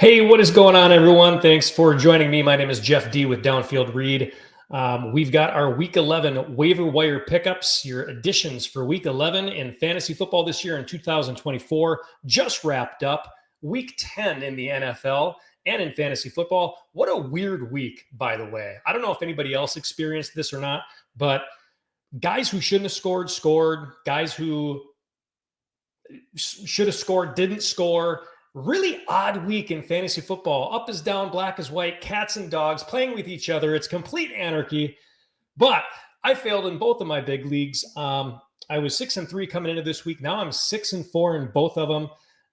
Hey, what is going on, everyone? Thanks for joining me. My name is Jeff D with Downfield Read. We've got our Week 11 waiver wire pickups, your additions for Week 11 in fantasy football this year in 2024, just wrapped up. Week 10 in the NFL and in fantasy football. What a weird week, by the way. I don't know if anybody else experienced this or not, but guys who shouldn't have scored, guys who should have scored, didn't score. Really odd week in fantasy football. Up is down, black is white, cats and dogs playing with each other. It's complete anarchy. But I failed in both of my big leagues. I was 6-3 coming into this week. Now I'm 6-4 in both of them.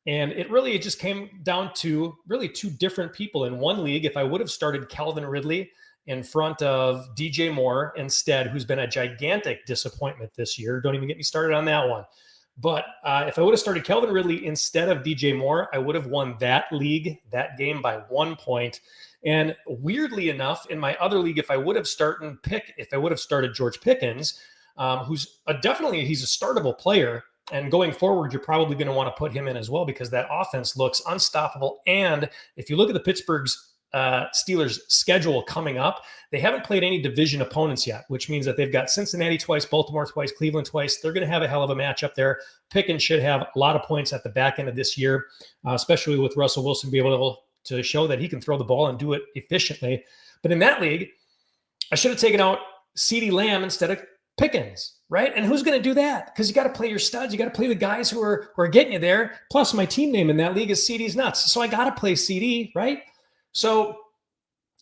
And it just came down to really two different people. In one league, if I would have started Calvin Ridley in front of DJ Moore instead, who's been a gigantic disappointment this year. Don't even get me started on that one. But if I would have started Calvin Ridley instead of DJ Moore, I would have won that league, that game by 1 point. And weirdly enough, in my other league, if I would have started George Pickens, who's he's a startable player. And going forward, you're probably going to want to put him in as well because that offense looks unstoppable. And if you look at the Pittsburgh's Steelers schedule coming up, they haven't played any division opponents yet, which means that they've got Cincinnati twice, Baltimore twice, Cleveland twice. They're going to have a hell of a matchup there. Pickens should have a lot of points at the back end of this year, especially with Russell Wilson being able to show that he can throw the ball and do it efficiently. But in that league, I should have taken out CeeDee Lamb instead of Pickens, right? And who's going to do that? Because you got to play your studs. You got to play the guys who are getting you there. Plus, my team name in that league is CeeDee's Nuts. So I got to play CD, right? So,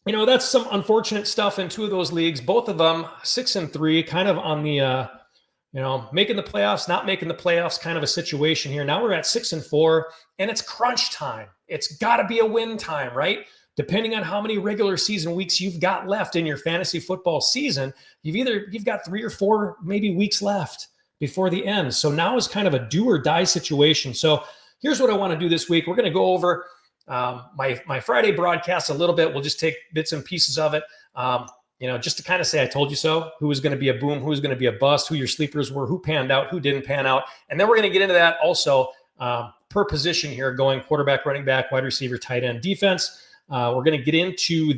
that's some unfortunate stuff in two of those leagues, both of them 6-3, kind of on the, making the playoffs, not making the playoffs kind of a situation here. Now we're at 6-4 and it's crunch time. It's got to be a win time, right? Depending on how many regular season weeks you've got left in your fantasy football season, you've got 3 or 4 maybe weeks left before the end. So now is kind of a do or die situation. So here's what I want to do this week. We're going to go over my Friday broadcast a little bit. We'll just take bits and pieces of it, just to kind of say, I told you so, who was going to be a boom, who was going to be a bust, who your sleepers were, who panned out, who didn't pan out. And then we're going to get into that also per position here, going quarterback, running back, wide receiver, tight end, defense. We're going to get into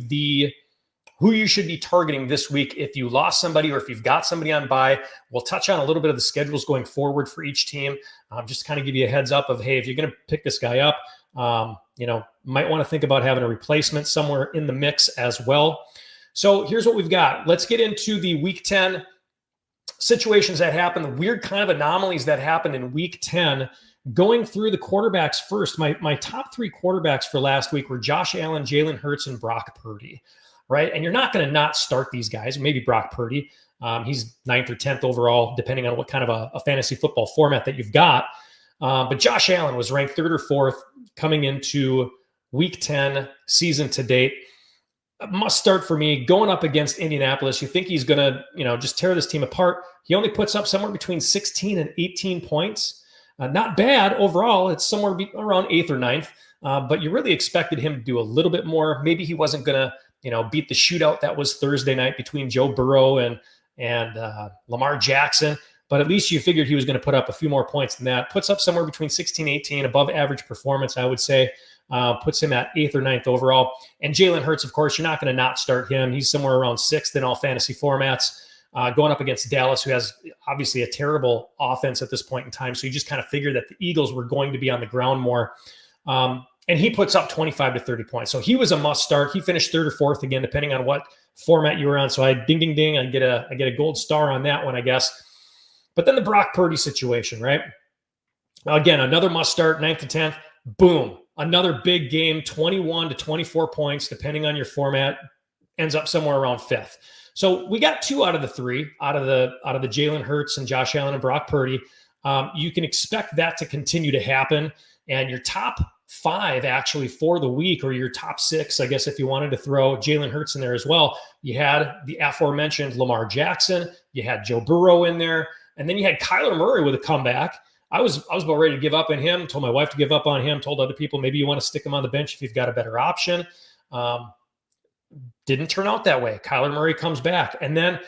who you should be targeting this week if you lost somebody or if you've got somebody on bye. We'll touch on a little bit of the schedules going forward for each team, just to kind of give you a heads up of, hey, if you're going to pick this guy up, might want to think about having a replacement somewhere in the mix as well. So here's what we've got. Let's get into the Week 10 situations that happened, the weird kind of anomalies that happened in Week 10. Going through the quarterbacks first, my top 3 quarterbacks for last week were Josh Allen, Jalen Hurts, and Brock Purdy, right? And you're not going to not start these guys. Maybe Brock Purdy. He's 9th or 10th overall, depending on what kind of a fantasy football format that you've got. But Josh Allen was ranked 3rd or 4th coming into Week 10 season to date. A must start for me going up against Indianapolis. You think he's going to, just tear this team apart. He only puts up somewhere between 16 and 18 points. Not bad overall. It's somewhere around 8th or 9th. But you really expected him to do a little bit more. Maybe he wasn't going to, beat the shootout that was Thursday night between Joe Burrow and Lamar Jackson. But at least you figured he was going to put up a few more points than that. Puts up somewhere between 16 and 18, above average performance, I would say. Puts him at 8th or 9th overall. And Jalen Hurts, of course, you're not going to not start him. He's somewhere around 6th in all fantasy formats, going up against Dallas, who has obviously a terrible offense at this point in time. So you just kind of figured that the Eagles were going to be on the ground more. And he puts up 25 to 30 points. So he was a must start. He finished 3rd or 4th again, depending on what format you were on. So I ding, ding, ding. I get a gold star on that one, I guess. But then the Brock Purdy situation, right? Again, another must start, 9th to 10th. Boom. Another big game, 21 to 24 points, depending on your format, ends up somewhere around 5th. So we got 2 out of the 3 out of the Jalen Hurts and Josh Allen and Brock Purdy. You can expect that to continue to happen. And your top 5 actually for the week, or your top 6, I guess, if you wanted to throw Jalen Hurts in there as well. You had the aforementioned Lamar Jackson. You had Joe Burrow in there. And then you had Kyler Murray with a comeback. I was about ready to give up on him, told my wife to give up on him, told other people maybe you want to stick him on the bench if you've got a better option. Didn't turn out that way. Kyler Murray comes back. And then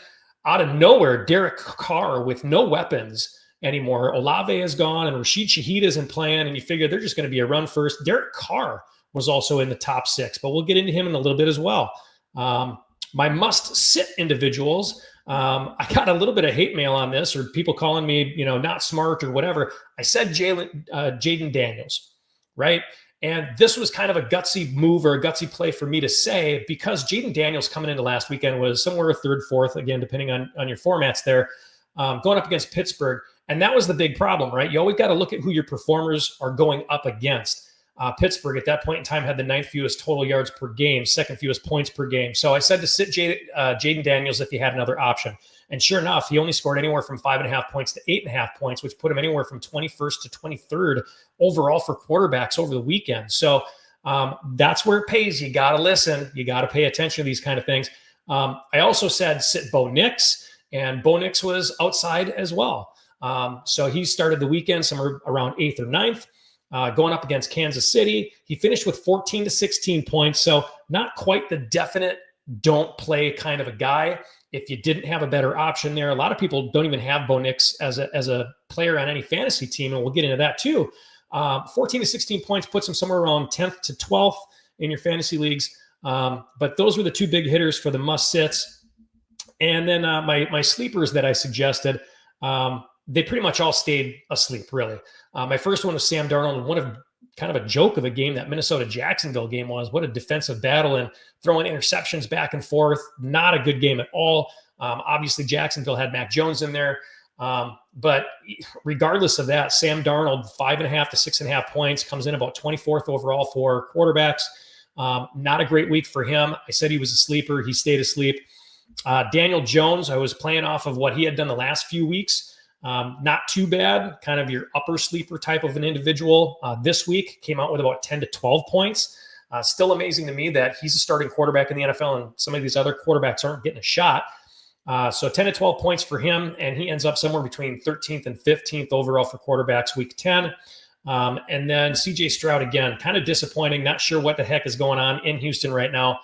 out of nowhere, Derek Carr with no weapons anymore. Olave is gone and Rashid Shaheed isn't playing, and you figure they're just going to be a run first. Derek Carr was also in the top 6, but we'll get into him in a little bit as well. My must-sit individuals, I got a little bit of hate mail on this, or people calling me, not smart or whatever. I said Jaden Daniels, right? And this was kind of a gutsy move or a gutsy play for me to say, because Jaden Daniels coming into last weekend was somewhere third, fourth, again, depending on your formats there, going up against Pittsburgh. And that was the big problem, right? You always got to look at who your performers are going up against. Pittsburgh at that point in time had the 9th fewest total yards per game, 2nd fewest points per game. So I said to sit Jaden Daniels if he had another option. And sure enough, he only scored anywhere from 5.5 points to 8.5 points, which put him anywhere from 21st to 23rd overall for quarterbacks over the weekend. So that's where it pays. You got to listen. You got to pay attention to these kind of things. I also said sit Bo Nix, and Bo Nix was outside as well. So he started the weekend somewhere around 8th or 9th. Going up against Kansas City. He finished with 14 to 16 points, so not quite the definite don't play kind of a guy. If you didn't have a better option there, a lot of people don't even have Bo Nix as a player on any fantasy team, and we'll get into that too. 14 to 16 points puts him somewhere around 10th to 12th in your fantasy leagues. But those were the two big hitters for the must-sits. And then my sleepers that I suggested, they pretty much all stayed asleep, really. My first one was Sam Darnold. One of kind of a joke of a game that Minnesota-Jacksonville game was. What a defensive battle and throwing interceptions back and forth. Not a good game at all. Obviously, Jacksonville had Mac Jones in there. But regardless of that, Sam Darnold, 5.5 to 6.5 points, comes in about 24th overall for quarterbacks. Not a great week for him. I said he was a sleeper. He stayed asleep. Daniel Jones, I was playing off of what he had done the last few weeks. Not too bad, kind of your upper sleeper type of an individual. This week came out with about 10 to 12 points. Still amazing to me that he's a starting quarterback in the NFL and some of these other quarterbacks aren't getting a shot. So 10 to 12 points for him, and he ends up somewhere between 13th and 15th overall for quarterbacks week 10. And then CJ Stroud, again, kind of disappointing. Not sure what the heck is going on in Houston right now.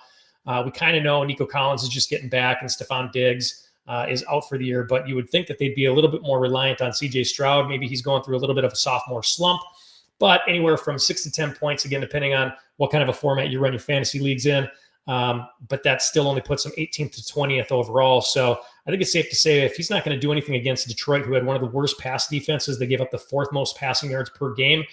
We kind of know Nico Collins is just getting back and Stephon Diggs is out for the year, but you would think that they'd be a little bit more reliant on CJ Stroud. Maybe he's going through a little bit of a sophomore slump, but anywhere from 6 to 10 points, again, depending on what kind of a format you run your fantasy leagues in. But that still only puts him 18th to 20th overall. So I think it's safe to say if he's not going to do anything against Detroit, who had one of the worst pass defenses, they gave up the 4th most passing yards per game.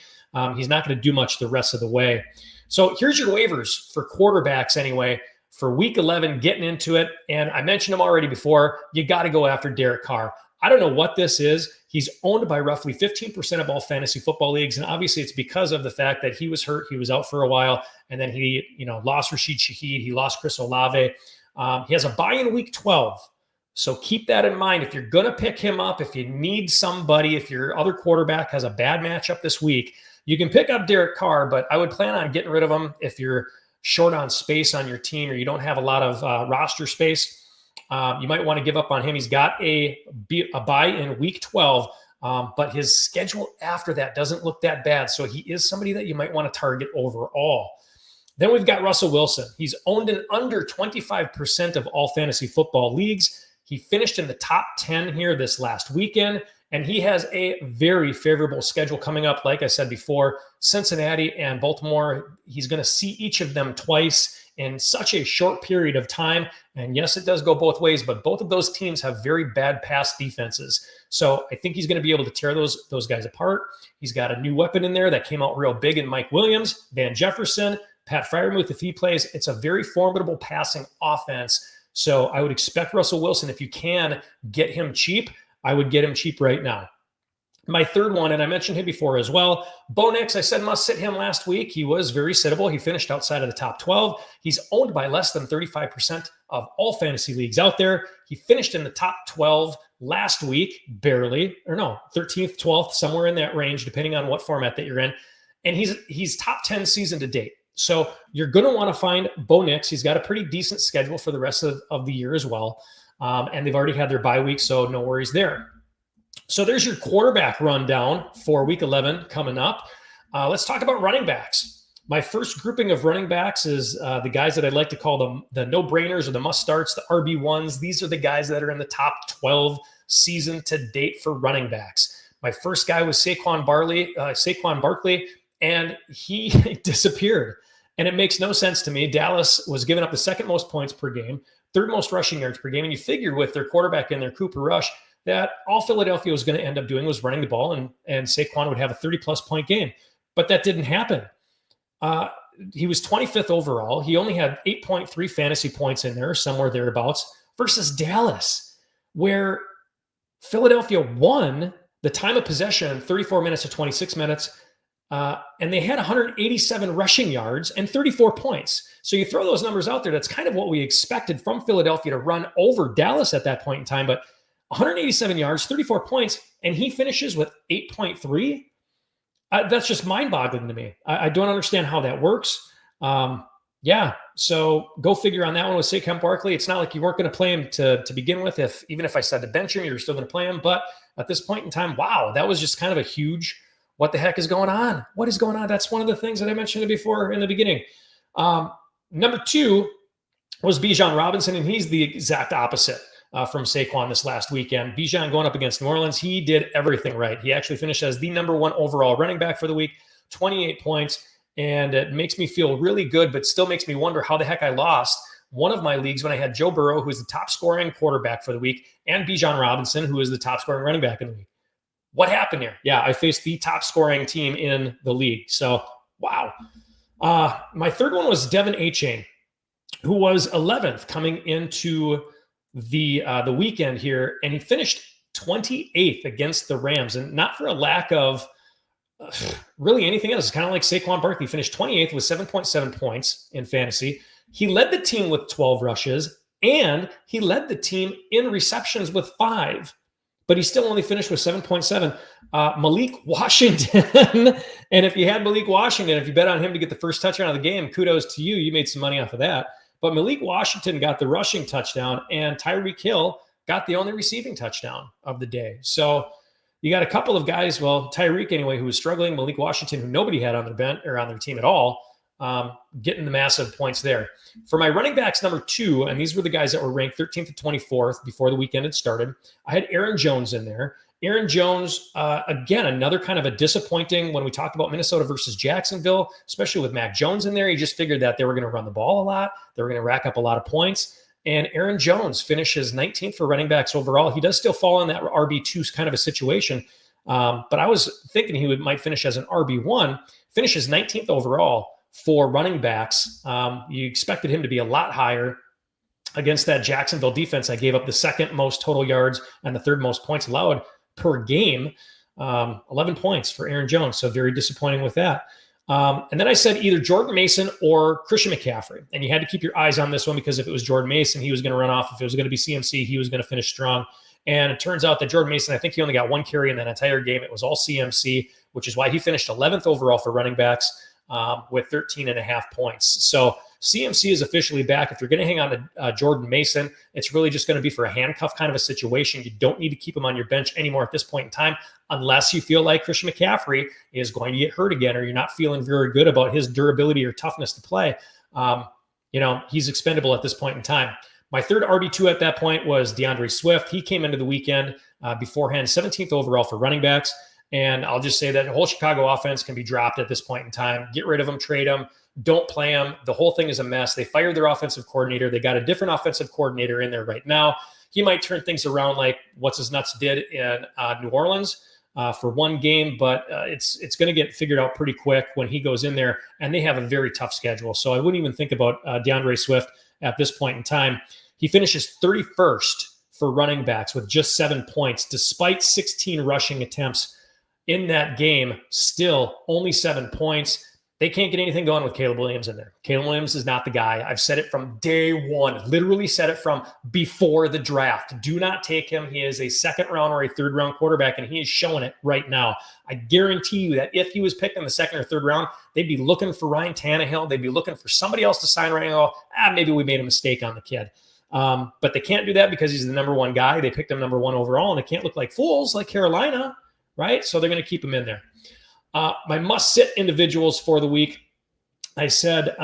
He's not going to do much the rest of the way. So here's your waivers for quarterbacks anyway. For week 11, getting into it, and I mentioned him already before, you got to go after Derek Carr. I don't know what this is. He's owned by roughly 15% of all fantasy football leagues, and obviously it's because of the fact that he was hurt. He was out for a while, and then he lost Rashid Shaheed. He lost Chris Olave. He has a bye in week 12, so keep that in mind. If you're going to pick him up, if you need somebody, if your other quarterback has a bad matchup this week, you can pick up Derek Carr, but I would plan on getting rid of him if you're short on space on your team or you don't have a lot of roster space. You might want to give up on him. He's got a bye in week 12, but his schedule after that doesn't look that bad. So he is somebody that you might want to target overall. Then we've got Russell Wilson. He's owned in under 25% of all fantasy football leagues. He finished in the top 10 here this last weekend, and he has a very favorable schedule coming up. Like I said before, Cincinnati and Baltimore, he's going to see each of them twice in such a short period of time. And yes, it does go both ways, but both of those teams have very bad pass defenses. So I think he's going to be able to tear those guys apart. He's got a new weapon in there that came out real big in Mike Williams, Van Jefferson, Pat Freiermuth, if he plays. It's a very formidable passing offense. So I would expect Russell Wilson, if you can get him cheap, I would get him cheap right now. My third one, and I mentioned him before as well, Bo Nix, I said must sit him last week. He was very sittable. He finished outside of the top 12. He's owned by less than 35% of all fantasy leagues out there. He finished in the top 12 last week, barely, or no, 13th, 12th, somewhere in that range, depending on what format that you're in. And he's top 10 season to date. So you're going to want to find Bo Nix. He's got a pretty decent schedule for the rest of the year as well. And they've already had their bye week, so no worries there. So there's your quarterback rundown for week 11 coming up. Let's talk about running backs. My first grouping of running backs is the guys that I'd like to call the no-brainers or the must-starts, the RB1s. These are the guys that are in the top 12 season to date for running backs. My first guy was Saquon Barkley, and he disappeared. And it makes no sense to me. Dallas was giving up the second most points per game, third most rushing yards per game. And you figured with their quarterback in there, Cooper Rush, that all Philadelphia was going to end up doing was running the ball, and Saquon would have a 30-plus point game. But that didn't happen. He was 25th overall. He only had 8.3 fantasy points in there, somewhere thereabouts, versus Dallas, where Philadelphia won the time of possession, 34 minutes to 26 minutes, and they had 187 rushing yards and 34 points. So you throw those numbers out there, that's kind of what we expected from Philadelphia to run over Dallas at that point in time. But 187 yards, 34 points, and he finishes with 8.3. That's just mind-boggling to me. I don't understand how that works. So go figure on that one with Saquon Barkley. It's not like you weren't going to play him to begin with. Even if I said to bench him, you're still going to play him. But at this point in time, wow, that was just kind of a huge, what the heck is going on? What is going on? That's one of the things that I mentioned before in the beginning. Number 2 was Bijan Robinson, and he's the exact opposite from Saquon this last weekend. Bijan going up against New Orleans, he did everything right. He actually finished as the number 1 overall running back for the week, 28 points. And it makes me feel really good, but still makes me wonder how the heck I lost one of my leagues when I had Joe Burrow, who is the top scoring quarterback for the week, and Bijan Robinson, who is the top scoring running back in the week. What happened here? Yeah, I faced the top scoring team in the league. So, wow. My third one was Devin Achane, who was 11th coming into the weekend here, and he finished 28th against the Rams, and not for a lack of really anything else. It's kind of like Saquon Barkley, finished 28th with 7.7 points in fantasy. He led the team with 12 rushes, and he led the team in receptions with 5, but he still only finished with 7.7. Malik Washington, and if you had Malik Washington, if you bet on him to get the first touchdown of the game, kudos to you. You made some money off of that. But Malik Washington got the rushing touchdown, and Tyreek Hill got the only receiving touchdown of the day. So you got a couple of guys, well, Tyreek anyway, who was struggling, Malik Washington, who nobody had on their bench or on their team at all, getting the massive points there. For my running backs, number 2, and these were the guys that were ranked 13th to 24th before the weekend had started, I had Aaron Jones in there. Aaron Jones, again, another kind of a disappointing when we talked about Minnesota versus Jacksonville, especially with Mac Jones in there. You just figured that they were going to run the ball a lot. They were going to rack up a lot of points. And Aaron Jones finishes 19th for running backs overall. He does still fall in that RB2 kind of a situation. But I was thinking he might finish as an RB1, finishes 19th overall for running backs. You expected him to be a lot higher against that Jacksonville defense. I gave up the second most total yards and the third most points allowed per game, 11 points for Aaron Jones. So very disappointing with that. And then I said either Jordan Mason or Christian McCaffrey. And you had to keep your eyes on this one because if it was Jordan Mason, he was going to run off. If it was going to be CMC, he was going to finish strong. And it turns out that Jordan Mason, I think he only got 1 carry in that entire game. It was all CMC, which is why he finished 11th overall for running backs with 13.5 points. So CMC is officially back. If you're going to hang on to Jordan Mason, it's really just going to be for a handcuff kind of a situation. You don't need to keep him on your bench anymore at this point in time, unless you feel like Christian McCaffrey is going to get hurt again, or you're not feeling very good about his durability or toughness to play. He's expendable at this point in time. My third RB2 at that point was DeAndre Swift. He came into the weekend beforehand, 17th overall for running backs. And I'll just say that the whole Chicago offense can be dropped at this point in time. Get rid of him, trade him, don't play him. The whole thing is a mess. They fired their offensive coordinator. They got a different offensive coordinator in there right now. He might turn things around like what's his nuts did in New Orleans for one game, but it's going to get figured out pretty quick when he goes in there, and they have a very tough schedule. So I wouldn't even think about DeAndre Swift at this point in time. He finishes 31st for running backs with just 7 points, despite 16 rushing attempts in that game. Still only 7 points. They can't get anything going with Caleb Williams in there. Caleb Williams is not the guy. I've said it from day one, literally said it from before the draft. Do not take him. He is a second round or a third round quarterback, and he is showing it right now. I guarantee you that if he was picked in the second or third round, they'd be looking for Ryan Tannehill. They'd be looking for somebody else to sign right now. Maybe we made a mistake on the kid. But they can't do that because he's the number 1 guy. They picked him number 1 overall, and they can't look like fools like Carolina, right? So they're going to keep him in there. My must-sit individuals for the week, I said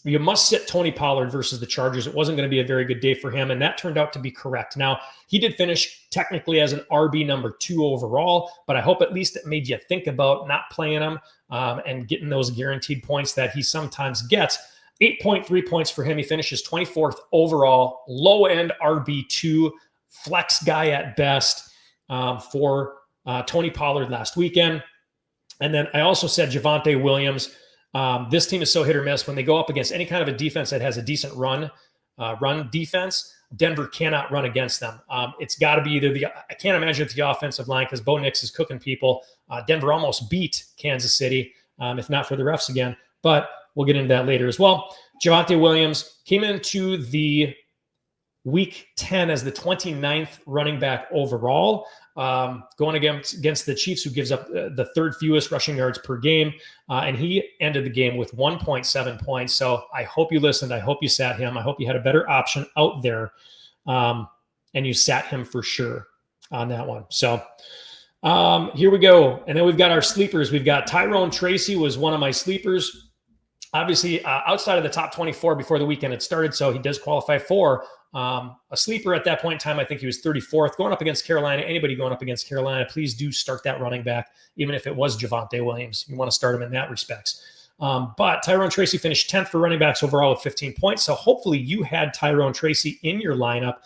you must sit Tony Pollard versus the Chargers. It wasn't going to be a very good day for him, and that turned out to be correct. Now, he did finish technically as an RB number 2 overall, but I hope at least it made you think about not playing him and getting those guaranteed points that he sometimes gets. 8.3 points for him. He finishes 24th overall, low-end RB2, flex guy at best for Tony Pollard last weekend. And then I also said Javonte Williams. This team is so hit or miss. When they go up against any kind of a defense that has a decent run defense, Denver cannot run against them. It's got to be either I can't imagine it's the offensive line because Bo Nix is cooking people. Denver almost beat Kansas City, if not for the refs again. But we'll get into that later as well. Javonte Williams came into the Week 10 as the 29th running back overall, going against the Chiefs, who gives up the third fewest rushing yards per game. And he ended the game with 1.7 points. So I hope you listened. I hope you sat him. I hope you had a better option out there. And you sat him for sure on that one. So here we go. And then we've got our sleepers. We've got Tyrone Tracy was one of my sleepers. Obviously, outside of the top 24 before the weekend had started, so he does qualify for a sleeper at that point in time. I think he was 34th. Going up against Carolina, anybody going up against Carolina, please do start that running back, even if it was Javonte Williams. You want to start him in that respects. But Tyrone Tracy finished 10th for running backs overall with 15 points. So hopefully you had Tyrone Tracy in your lineup,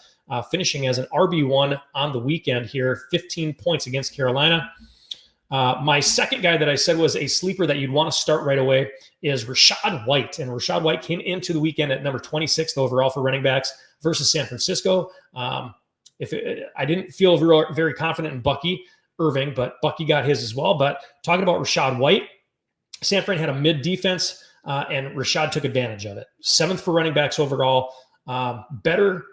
finishing as an RB1 on the weekend here, 15 points against Carolina. My second guy that I said was a sleeper that you'd want to start right away is Rachaad White. And Rachaad White came into the weekend at number 26th overall for running backs versus San Francisco. I didn't feel very confident in Bucky Irving, but Bucky got his as well. But talking about Rachaad White, San Fran had a mid defense, and Rachaad took advantage of it. 7th for running backs overall, better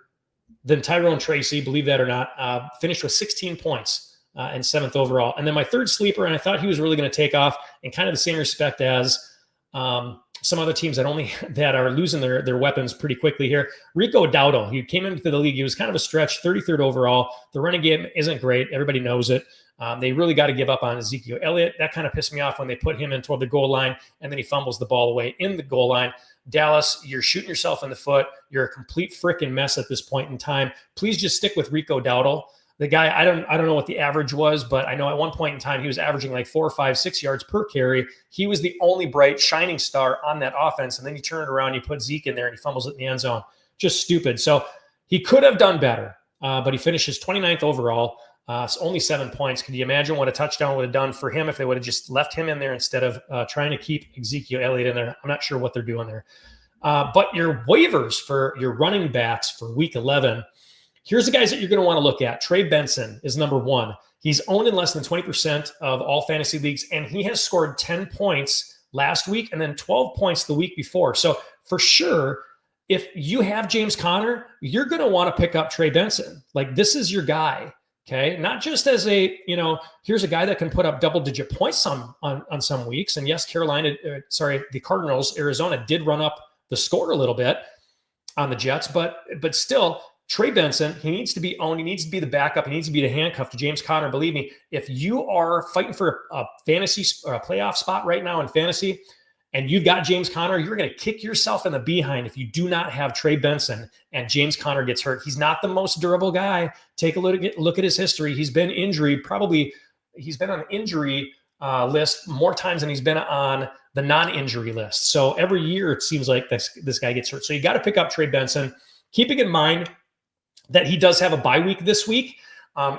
than Tyrone Tracy, believe that or not, finished with 16 points. And 7th overall. And then my third sleeper, and I thought he was really going to take off in kind of the same respect as some other teams that are losing their weapons pretty quickly here. Rico Dowdle, he came into the league. He was kind of a stretch, 33rd overall. The running game isn't great. Everybody knows it. They really got to give up on Ezekiel Elliott. That kind of pissed me off when they put him in toward the goal line, and then he fumbles the ball away in the goal line. Dallas, you're shooting yourself in the foot. You're a complete freaking mess at this point in time. Please just stick with Rico Dowdle. The guy, I don't know what the average was, but I know at one point in time he was averaging like 4, 5, 6 yards per carry. He was the only bright shining star on that offense. And then you turn it around, you put Zeke in there, and he fumbles it in the end zone. Just stupid. So he could have done better, but he finishes 29th overall. It's only 7 points. Can you imagine what a touchdown would have done for him if they would have just left him in there instead of trying to keep Ezekiel Elliott in there? I'm not sure what they're doing there. But your waivers for your running backs for Week 11. Here's the guys that you're going to want to look at. Trey Benson is number 1. He's owned in less than 20% of all fantasy leagues, and he has scored 10 points last week and then 12 points the week before. So for sure, if you have James Conner, you're going to want to pick up Trey Benson. Like, this is your guy, okay? Not just as here's a guy that can put up double-digit points on some weeks. And yes, the Cardinals, Arizona did run up the score a little bit on the Jets, but still, Trey Benson, he needs to be owned. He needs to be the backup. He needs to be the handcuff to James Conner. Believe me, if you are fighting for a fantasy or a playoff spot right now in fantasy, and you've got James Conner, you're going to kick yourself in the behind if you do not have Trey Benson and James Conner gets hurt. He's not the most durable guy. Take a look at his history. He's been on an injury list more times than he's been on the non-injury list. So every year it seems like this guy gets hurt. So you got to pick up Trey Benson, keeping in mind that he does have a bye week this week.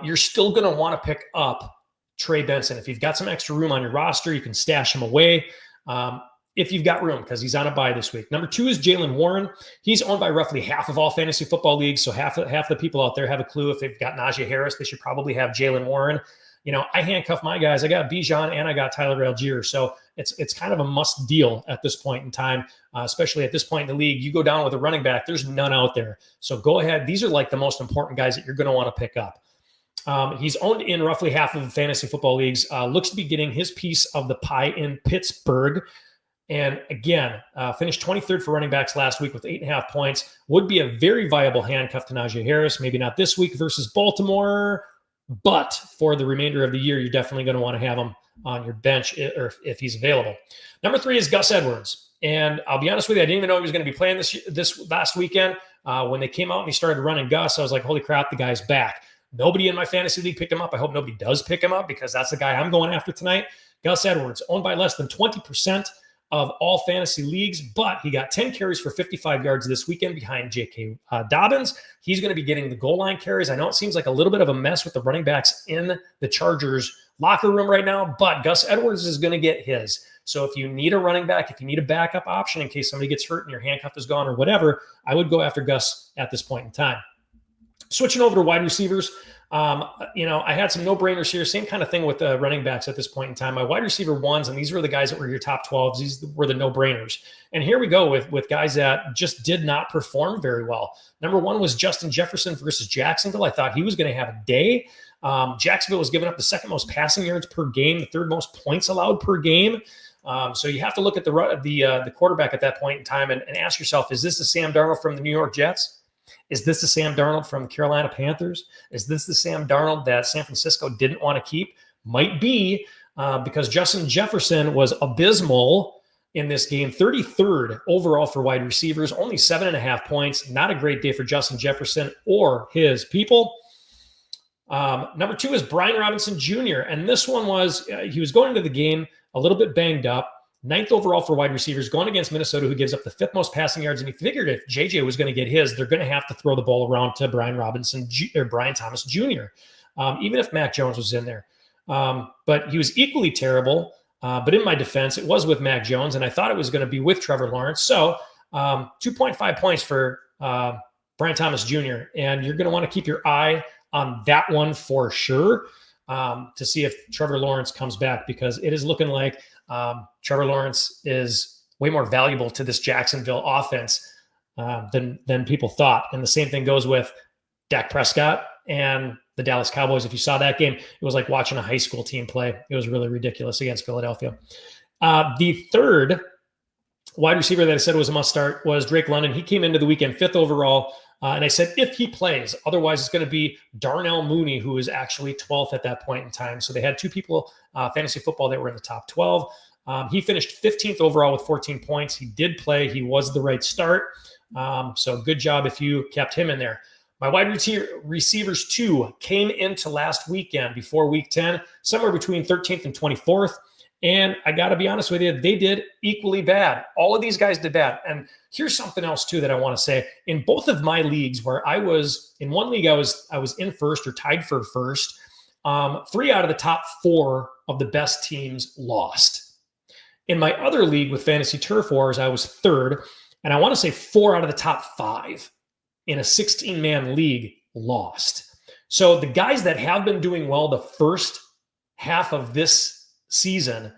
You're still going to want to pick up Trey Benson. If you've got some extra room on your roster, you can stash him away if you've got room, because he's on a bye this week. Number 2 is Jaylen Warren. He's owned by roughly half of all fantasy football leagues, so half the people out there have a clue. If they've got Najee Harris, they should probably have Jaylen Warren. I handcuff my guys. I got Bijan and I got Tyler Algier. So it's kind of a must deal at this point in time, especially at this point in the league. You go down with a running back, there's none out there. So go ahead. These are like the most important guys that you're going to want to pick up. He's owned in roughly half of the fantasy football leagues, looks to be getting his piece of the pie in Pittsburgh. And again, finished 23rd for running backs last week with 8.5 points. Would be a very viable handcuff to Najee Harris. Maybe not this week versus Baltimore, but for the remainder of the year, you're definitely going to want to have him on your bench if he's available. Number 3 is Gus Edwards. And I'll be honest with you, I didn't even know he was going to be playing this last weekend. When they came out and he started running Gus, I was like, holy crap, the guy's back. Nobody in my fantasy league picked him up. I hope nobody does pick him up because that's the guy I'm going after tonight. Gus Edwards, owned by less than 20% of all fantasy leagues, but he got 10 carries for 55 yards this weekend behind J.K. Dobbins. He's going to be getting the goal line carries. I know it seems like a little bit of a mess with the running backs in the Chargers locker room right now, but Gus Edwards is going to get his. So if you need a running back, if you need a backup option in case somebody gets hurt and your handcuff is gone or whatever, I would go after Gus at this point in time. Switching over to wide receivers, I had some no-brainers here. Same kind of thing with the running backs at this point in time. My wide receiver ones, and these were the guys that were your top 12s. These were the no-brainers. And here we go with guys that just did not perform very well. Number one was Justin Jefferson versus Jacksonville. I thought he was going to have a day. Jacksonville was giving up the second most passing yards per game, the third most points allowed per game. So you have to look at the quarterback at that point in time and ask yourself, is this the Sam Darnold from the New York Jets? Is this the Sam Darnold from the Carolina Panthers? Is this the Sam Darnold that San Francisco didn't want to keep? Might be because Justin Jefferson was abysmal in this game, 33rd overall for wide receivers, only 7.5 points. Not a great day for Justin Jefferson or his people. Number two is Brian Robinson Jr. And this one was, he was going into the game a little bit banged up. 9th overall for wide receivers, going against Minnesota, who gives up the 5th most passing yards. And he figured if JJ was going to get his, they're going to have to throw the ball around to Brian Thomas Jr., even if Mac Jones was in there. But he was equally terrible. But in my defense, it was with Mac Jones, and I thought it was going to be with Trevor Lawrence. So 2.5 points for Brian Thomas Jr., and you're going to want to keep your eye on that one for sure to see if Trevor Lawrence comes back, because it is looking like Trevor Lawrence is way more valuable to this Jacksonville offense than people thought. And the same thing goes with Dak Prescott and the Dallas Cowboys. If you saw that game, it was like watching a high school team play. It was really ridiculous against Philadelphia. The third wide receiver that I said was a must start was Drake London. He came into the weekend 5th overall. And I said, if he plays, otherwise it's going to be Darnell Mooney, who is actually 12th at that point in time. So they had two people, fantasy football, that were in the top 12. He finished 15th overall with 14 points. He did play. He was the right start. So good job if you kept him in there. My wide receivers 2 came into last weekend before week 10, somewhere between 13th and 24th. And I got to be honest with you, they did equally bad. All of these guys did bad. And here's something else too that I want to say. In both of my leagues, where I was in one league, I was in first or tied for first. 3 out of the top 4 of the best teams lost. In my other league with Fantasy Turf Wars, I was 3rd, and I want to say 4 out of the top 5 in a 16-man league lost. So the guys that have been doing well the first half of this season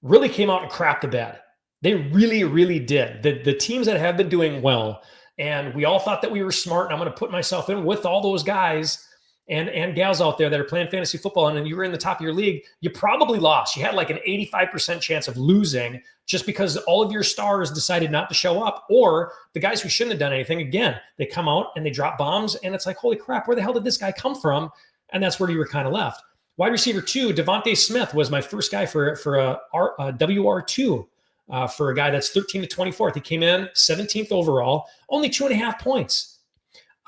really came out and crapped the bed. They really, really did. The teams that have been doing well, and we all thought that we were smart, and I'm going to put myself in with all those guys and gals out there that are playing fantasy football, and you were in the top of your league, you probably lost. You had like an 85% chance of losing just because all of your stars decided not to show up, or the guys who shouldn't have done anything, again, they come out and they drop bombs, and it's like, holy crap, where the hell did this guy come from? And that's where you were kind of left. Wide receiver 2, Devontae Smith was my first guy for a WR2 for a guy that's 13 to 24th. He came in 17th overall, only 2.5 points.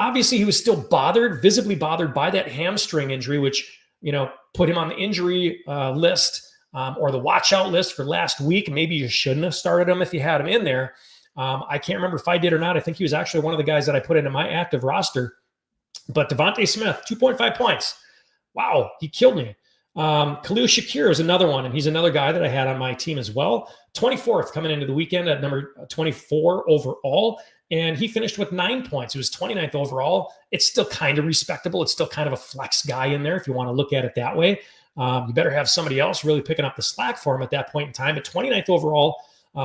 Obviously, he was still visibly bothered by that hamstring injury, which put him on the injury list or the watch out list for last week. Maybe you shouldn't have started him if you had him in there. I can't remember if I did or not. I think he was actually one of the guys that I put into my active roster. But Devontae Smith, 2.5 points. Wow, he killed me. Khalil Shakir is another one, and he's another guy that I had on my team as well. 24th coming into the weekend at number 24 overall, and he finished with 9 points. He was 29th overall. It's still kind of respectable. It's still kind of a flex guy in there if you want to look at it that way. You better have somebody else really picking up the slack for him at that point in time. But 29th overall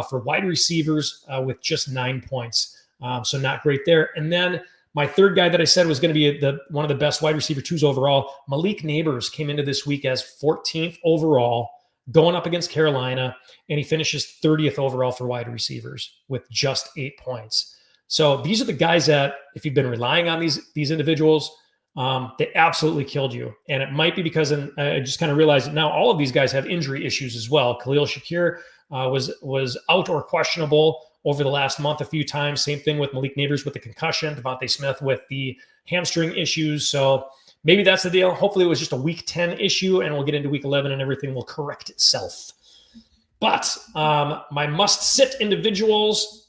for wide receivers with just 9 points. So not great there. And then my third guy that I said was going to be one of the best wide receiver 2s overall, Malik Neighbors, came into this week as 14th overall, going up against Carolina, and he finishes 30th overall for wide receivers with just 8 points. So these are the guys that, if you've been relying on these individuals, they absolutely killed you. And it might be because, and I just kind of realized that now all of these guys have injury issues as well. Khalil Shakir was out or questionable over the last month a few times. Same thing with Malik Neighbors with the concussion, Devontae Smith with the hamstring issues. So maybe that's the deal. Hopefully it was just a week 10 issue and we'll get into week 11 and everything will correct itself. But my must-sit individuals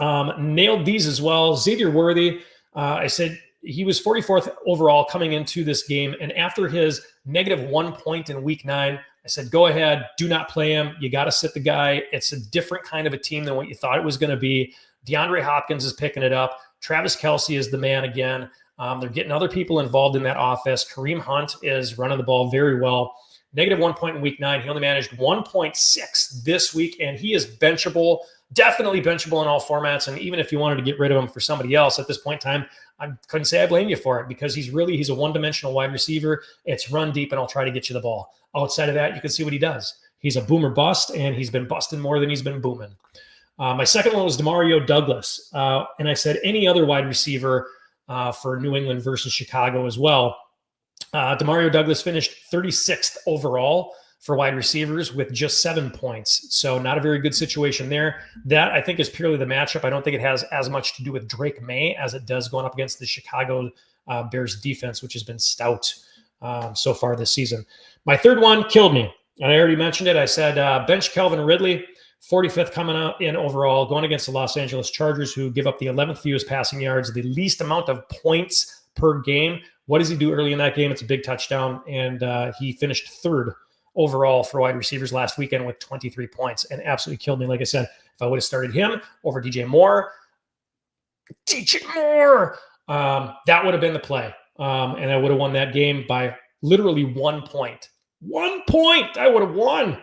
nailed these as well. Xavier Worthy, I said he was 44th overall coming into this game. And after his -1 point in week 9, I said, go ahead, do not play him. You got to sit the guy. It's a different kind of a team than what you thought it was going to be. DeAndre Hopkins is picking it up. Travis Kelce is the man again. They're getting other people involved in that offense. Kareem Hunt is running the ball very well. -1 point in week 9. He only managed 1.6 this week, and he is benchable, definitely benchable in all formats. And even if you wanted to get rid of him for somebody else at this point in time, I couldn't say I blame you for it because he's a one-dimensional wide receiver. It's run deep, and I'll try to get you the ball. Outside of that, you can see what he does. He's a boomer bust, and he's been busting more than he's been booming. My second one was Demario Douglas. And I said any other wide receiver for New England versus Chicago as well. Demario Douglas finished 36th overall for wide receivers with just 7 points. So not a very good situation there. That, I think, is purely the matchup. I don't think it has as much to do with Drake May as it does going up against the Chicago Bears defense, which has been stout so far this season. My third one killed me. And I already mentioned it. I said bench Calvin Ridley, 45th coming out in overall, going against the Los Angeles Chargers, who give up the 11th fewest passing yards, the least amount of points per game. What does he do early in that game? It's a big touchdown, and he finished 3rd overall for wide receivers last weekend with 23 points and absolutely killed me. Like I said, if I would have started him over DJ Moore, that would have been the play. And I would have won that game by literally 1 point. 1 point, I would have won.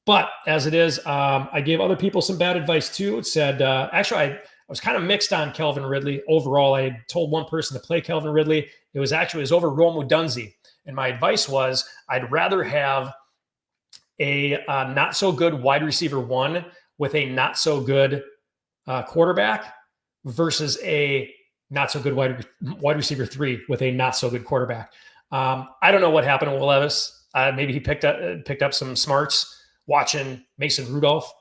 But as it is, I gave other people some bad advice too. It said, actually, I was kind of mixed on Calvin Ridley. Overall, I had told one person to play Calvin Ridley. It was over Rome Odunze. And my advice was I'd rather have a not so good wide receiver 1 with a not so good quarterback versus a not so good wide receiver 3 with a not so good quarterback. I don't know what happened to Will Levis. Maybe he picked up some smarts watching Mason Rudolph.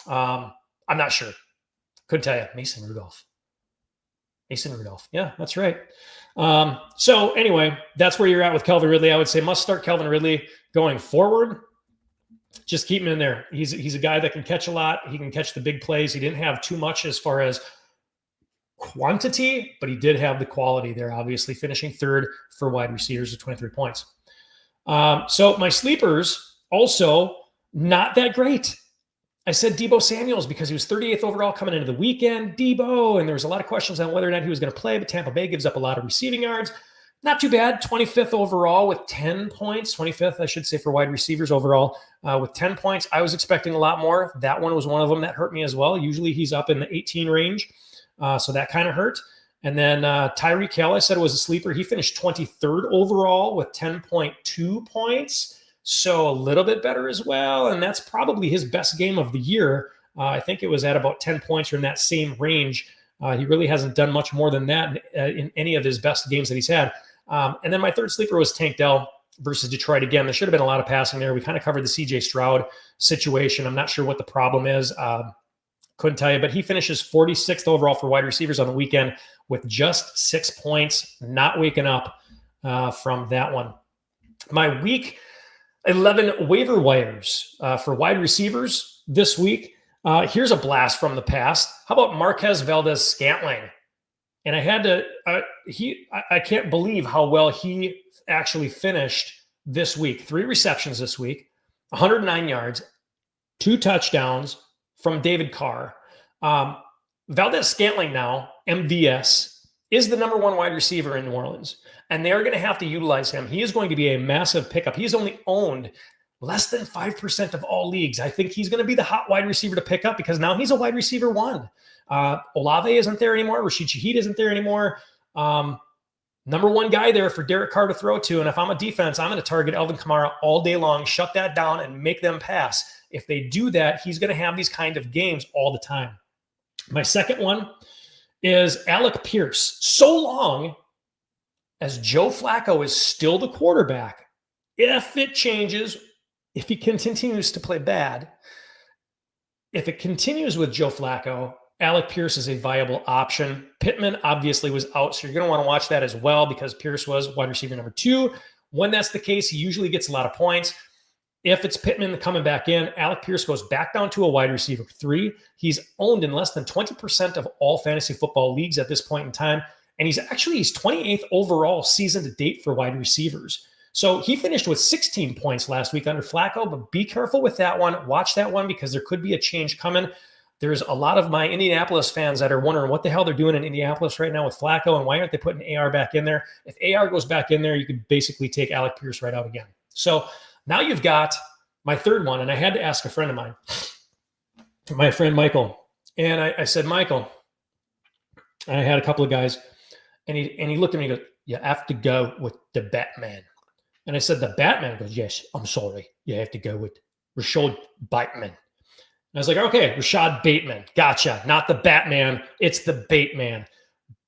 I'm not sure. Couldn't tell you. Mason Rudolph. Yeah, that's right. So anyway, that's where you're at with Calvin Ridley. I would say must start Calvin Ridley going forward. Just keep him in there. He's a guy that can catch a lot. He can catch the big plays. He didn't have too much as far as quantity, but he did have the quality there, obviously finishing 3rd for wide receivers with 23 points. So my sleepers also not that great. I said Deebo Samuels because he was 38th overall coming into the weekend. Deebo, and there was a lot of questions on whether or not he was going to play, but Tampa Bay gives up a lot of receiving yards. Not too bad. 25th overall with 10 points. 25th, I should say, for wide receivers overall with 10 points. I was expecting a lot more. That one was one of them that hurt me as well. Usually he's up in the 18 range, so that kind of hurt. And then Tyreek Hill, I said, was a sleeper. He finished 23rd overall with 10.2 points. So a little bit better as well. And that's probably his best game of the year. I think it was at about 10 points or in that same range. He really hasn't done much more than that in any of his best games that he's had. And then my third sleeper was Tank Dell versus Detroit. Again, there should have been a lot of passing there. We kind of covered the CJ Stroud situation. I'm not sure what the problem is. Couldn't tell you, but he finishes 46th overall for wide receivers on the weekend with just 6 points, not waking up from that one. My week 11 waiver wires for wide receivers this week. Here's a blast from the past. How about Marquez Valdez-Scantling? And I had to, I can't believe how well he actually finished this week. 3 receptions this week, 109 yards, 2 touchdowns from David Carr. Valdez-Scantling now, MVS, is the number 1 wide receiver in New Orleans. And they're going to have to utilize him. He is going to be a massive pickup. He's only owned less than 5% of all leagues. I think he's going to be the hot wide receiver to pick up because now he's a wide receiver 1. Olave isn't there anymore. Rashid Shaheed isn't there anymore. Number 1 guy there for Derek Carr to throw to. And if I'm a defense, I'm going to target Alvin Kamara all day long, shut that down, and make them pass. If they do that, he's going to have these kind of games all the time. My second one is Alec Pierce. So long as Joe Flacco is still the quarterback, if it changes, if he continues to play bad, if it continues with Joe Flacco Alec Pierce is a viable option. Pittman obviously was out, so you're going to want to watch that as well because Pierce was wide receiver number 2. When that's the case, he usually gets a lot of points. If it's Pittman coming back in, Alec Pierce goes back down to a wide receiver 3. He's owned in less than 20% of all fantasy football leagues at this point in time. And he's 28th overall season to date for wide receivers. So he finished with 16 points last week under Flacco, but be careful with that one. Watch that one because there could be a change coming. There's a lot of my Indianapolis fans that are wondering what the hell they're doing in Indianapolis right now with Flacco and why aren't they putting AR back in there? If AR goes back in there, you could basically take Alec Pierce right out again. So now you've got my third one, and I had to ask a friend of mine, my friend Michael. And I said, Michael, I had a couple of guys, and he looked at me and goes, you have to go with the Batman. And I said, the Batman? He goes, yes, I'm sorry. You have to go with Rashad Bateman. And I was like, okay, Rashad Bateman. Gotcha. Not the Batman. It's the Bateman.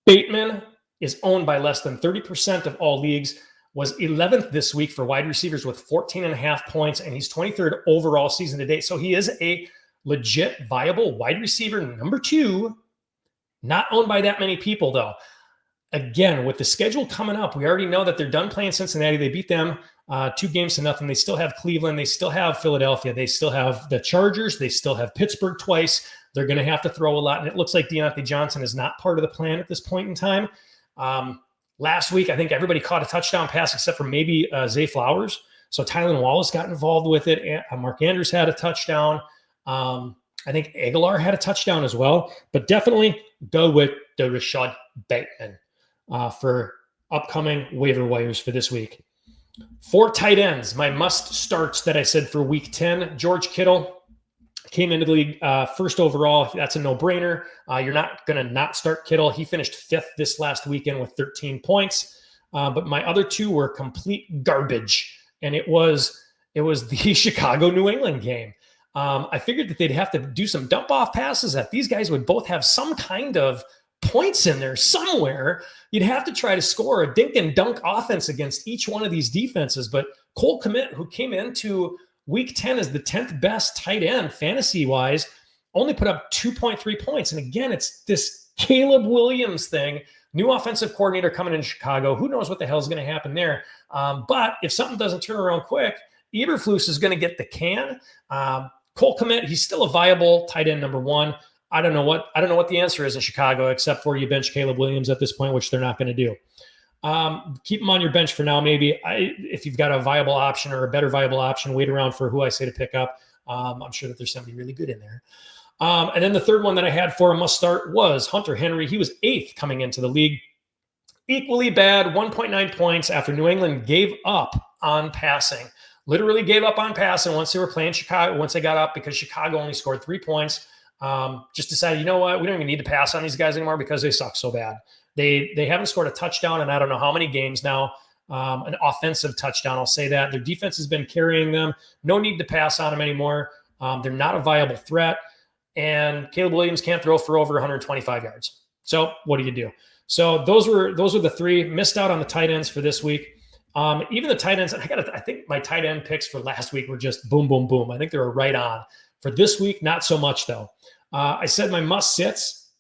Bateman is owned by less than 30% of all leagues, was 11th this week for wide receivers with 14.5 points, and he's 23rd overall season to date. So he is a legit, viable wide receiver number 2, not owned by that many people, though. Again, with the schedule coming up, we already know that they're done playing Cincinnati. They beat them 2-0. They still have Cleveland. They still have Philadelphia. They still have the Chargers. They still have Pittsburgh twice. They're going to have to throw a lot, and it looks like Deontay Johnson is not part of the plan at this point in time. Last week, I think everybody caught a touchdown pass except for maybe Zay Flowers. So Tylan Wallace got involved with it. Mark Andrews had a touchdown. I think Aguilar had a touchdown as well. But definitely go with the Rashad Bateman for upcoming waiver wires for this week. 4 tight ends, my must starts that I said for week 10. George Kittle came into the league first overall. That's a no-brainer. You're not going to not start Kittle. He finished 5th this last weekend with 13 points. But my other 2 were complete garbage. And it was the Chicago-New England game. I figured that they'd have to do some dump-off passes, that these guys would both have some kind of points in there somewhere. You'd have to try to score a dink and dunk offense against each one of these defenses. But Cole Kmet, who came into week 10 as the 10th best tight end fantasy-wise, only put up 2.3 points. And again, it's this Caleb Williams thing. New offensive coordinator coming in Chicago. Who knows what the hell is going to happen there? But if something doesn't turn around quick, Eberflus is going to get the can. Cole Kmet, he's still a viable tight end number 1. I don't know what the answer is in Chicago, except for you bench Caleb Williams at this point, which they're not going to do. Keep him on your bench for now. Maybe if you've got a viable option or a better viable option, wait around for who I say to pick up. I'm sure that there's somebody really good in there. And then the third one that I had for a must start was Hunter Henry. He was 8th coming into the league. Equally bad, 1.9 points after New England gave up on passing. Literally gave up on passing once they were playing Chicago, once they got up because Chicago only scored 3 points. Just decided, you know what, we don't even need to pass on these guys anymore because they suck so bad. They haven't scored a touchdown in I don't know how many games now, an offensive touchdown, I'll say that. Their defense has been carrying them. No need to pass on them anymore. They're not a viable threat. And Caleb Williams can't throw for over 125 yards. So what do? So those were the 3. Missed out on the tight ends for this week. Even the tight ends, I think my tight end picks for last week were just boom, boom, boom. I think they were right on. For this week, not so much though. I said my must sits.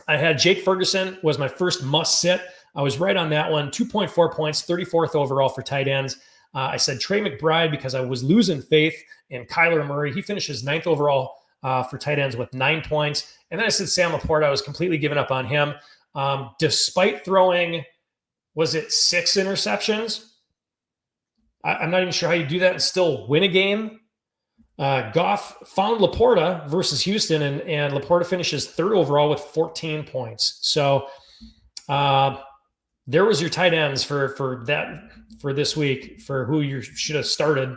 I had Jake Ferguson was my first must sit. I was right on that one. 2.4 points, 34th overall for tight ends. I said Trey McBride because I was losing faith in Kyler Murray. He finishes 9th overall for tight ends with 9 points. And then I said Sam Laporta. I was completely giving up on him. Despite throwing, was it 6 interceptions? I'm not even sure how you do that and still win a game. Goff found Laporta versus Houston, and Laporta finishes 3rd overall with 14 points. So there was your tight ends for this week, for who you should have started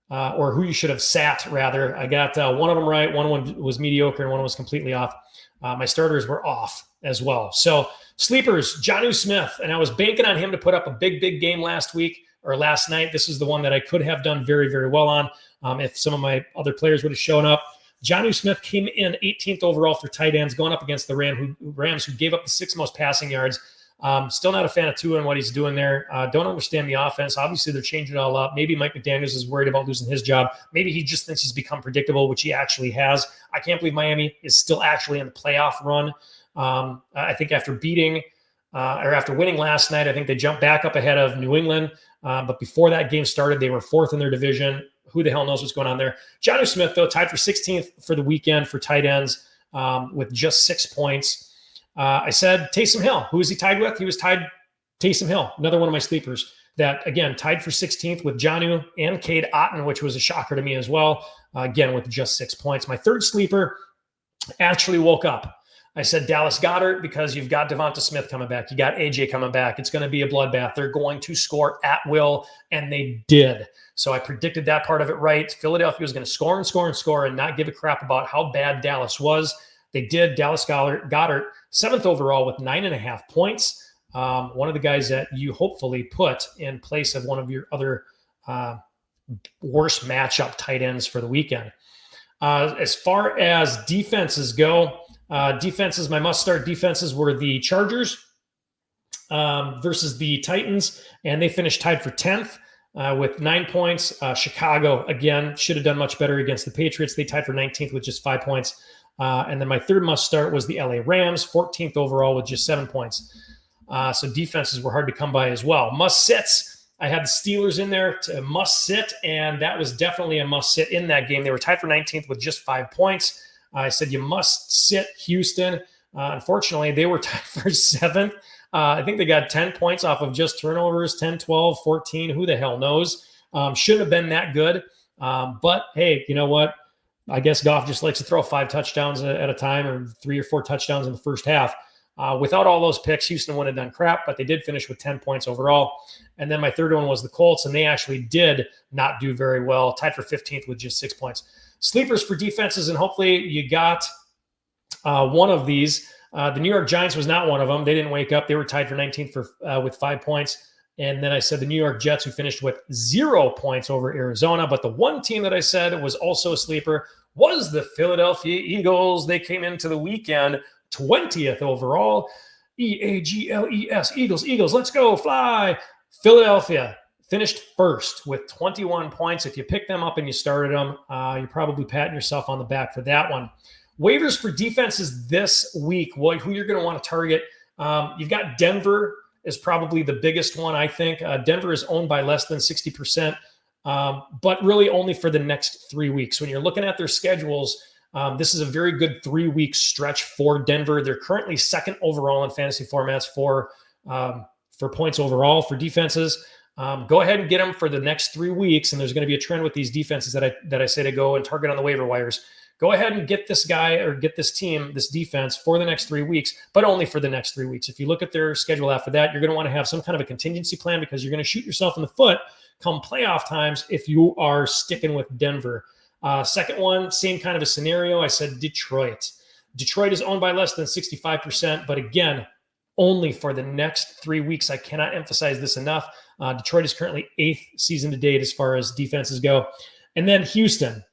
or who you should have sat, rather. I got one of them right. One was mediocre, and one was completely off. My starters were off as well. So sleepers, Jonnu Smith, and I was banking on him to put up a big game last night. This is the one that I could have done very, very well on if some of my other players would have shown up. Jonnu Smith came in 18th overall for tight ends, going up against the Rams, who gave up the 6th most passing yards Still not a fan of Tua and what he's doing there. Don't understand the offense. Obviously, they're changing it all up. Maybe Mike McDaniels is worried about losing his job. Maybe he just thinks he's become predictable, which he actually has. I can't believe Miami is still actually in the playoff run. I think after winning last night, I think they jumped back up ahead of New England. But before that game started, they were 4th in their division. Who the hell knows what's going on there? Jonnu Smith, though, tied for 16th for the weekend for tight ends with just 6 points. I said Taysom Hill. Who is he tied with? He was tied Taysom Hill, another one of my sleepers that, again, tied for 16th with Jonnu and Cade Otton, which was a shocker to me as well, again, with just 6 points. My third sleeper actually woke up. I said Dallas Goedert because you've got Devonta Smith coming back. You got AJ coming back. It's going to be a bloodbath. They're going to score at will, and they did. So I predicted that part of it right. Philadelphia was going to score and score and score and not give a crap about how bad Dallas was. They did. Dallas Goedert, 7th overall with 9.5 points. One of the guys that you hopefully put in place of one of your other worst matchup tight ends for the weekend. As far as defenses go, my must-start defenses were the Chargers versus the Titans, and they finished tied for 10th with 9 points. Chicago, again, should have done much better against the Patriots. They tied for 19th with just 5 points. And then my third must-start was the LA Rams, 14th overall with just 7 points. So defenses were hard to come by as well. Must-sits, I had the Steelers in there to must-sit, and that was definitely a must-sit in that game. They were tied for 19th with just 5 points. I said you must sit Houston. Unfortunately, they were tied for 7th. I think they got 10 points off of just turnovers, 10, 12, 14. Who the hell knows? Shouldn't have been that good. But, hey, you know what? I guess Goff just likes to throw 5 touchdowns at a time or 3 or 4 touchdowns in the first half. Without all those picks, Houston wouldn't have done crap, but they did finish with 10 points overall. And then my third one was the Colts, and they actually did not do very well, tied for 15th with just 6 points. Sleepers for defenses, and hopefully you got one of these. The New York Giants was not one of them. They didn't wake up. They were tied for 19th with 5 points. And then I said the New York Jets, who finished with 0 points over Arizona. But the one team that I said was also a sleeper was the Philadelphia Eagles. They came into the weekend 20th overall. Eagles, Eagles, let's go, fly. Philadelphia finished first with 21 points. If you picked them up and you started them, you're probably patting yourself on the back for that one. Waivers for defenses this week, who you're going to want to target. You've got Denver is probably the biggest one, I think. Denver is owned by less than 60%, but really only for the next 3 weeks. When you're looking at their schedules, this is a very good 3-week stretch for Denver. They're currently 2nd overall in fantasy formats for points overall for defenses. Go ahead and get them for the next 3 weeks, and there's going to be a trend with these defenses that I say to go and target on the waiver wires. Go ahead and get this guy or get this team, this defense for the next 3 weeks, but only for the next 3 weeks. If you look at their schedule after that, you're going to want to have some kind of a contingency plan because you're going to shoot yourself in the foot come playoff times if you are sticking with Denver. Second one, same kind of a scenario. I said Detroit. Detroit is owned by less than 65%, but again, only for the next 3 weeks. I cannot emphasize this enough. Detroit is currently 8th season to date as far as defenses go. And then Houston.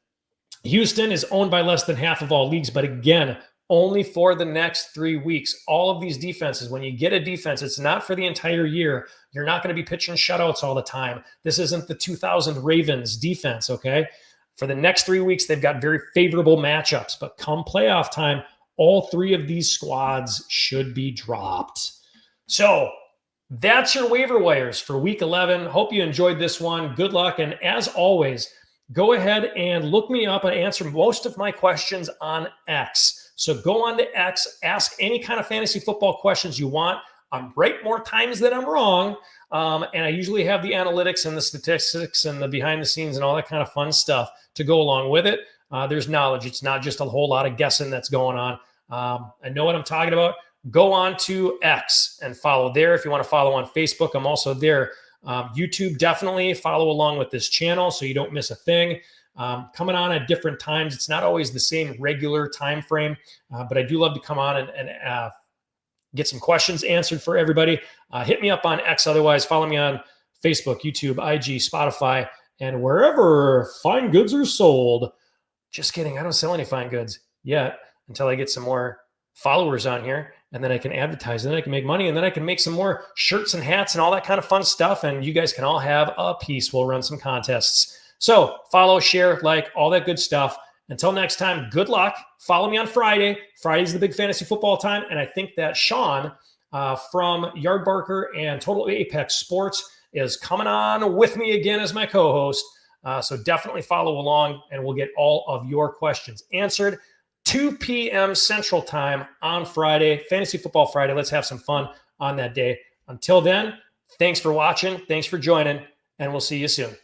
Houston is owned by less than half of all leagues, but again, only for the next 3 weeks. All of these defenses, when you get a defense, it's not for the entire year. You're not going to be pitching shutouts all the time. This isn't the 2000 Ravens defense, okay? For the next 3 weeks, they've got very favorable matchups, but come playoff time, all 3 of these squads should be dropped. So that's your waiver wires for week 11. Hope you enjoyed this one. Good luck. And as always, go ahead and look me up and answer most of my questions on X. So go on to X, ask any kind of fantasy football questions you want. I'm right more times than I'm wrong. And I usually have the analytics and the statistics and the behind the scenes and all that kind of fun stuff to go along with it. There's knowledge. It's not just a whole lot of guessing that's going on. I know what I'm talking about. Go on to X and follow there. If you want to follow on Facebook, I'm also there. YouTube, definitely follow along with this channel so you don't miss a thing. Coming on at different times. It's not always the same regular time frame, but I do love to come on and get some questions answered for everybody. Hit me up on X. Otherwise, follow me on Facebook, YouTube, IG, Spotify, and wherever fine goods are sold. Just kidding. I don't sell any fine goods yet until I get some more followers on here, and then I can advertise, and then I can make money, and then I can make some more shirts and hats and all that kind of fun stuff. And you guys can all have a piece. We'll run some contests. So follow, share, like, all that good stuff. Until next time, good luck. Follow me on Friday. Friday's the big fantasy football time. And I think that Sean from Yard Barker and Total Apex Sports is coming on with me again as my co-host. So definitely follow along, and we'll get all of your questions answered. 2 p.m. Central Time on Friday, Fantasy Football Friday. Let's have some fun on that day. Until then, thanks for watching. Thanks for joining, and we'll see you soon.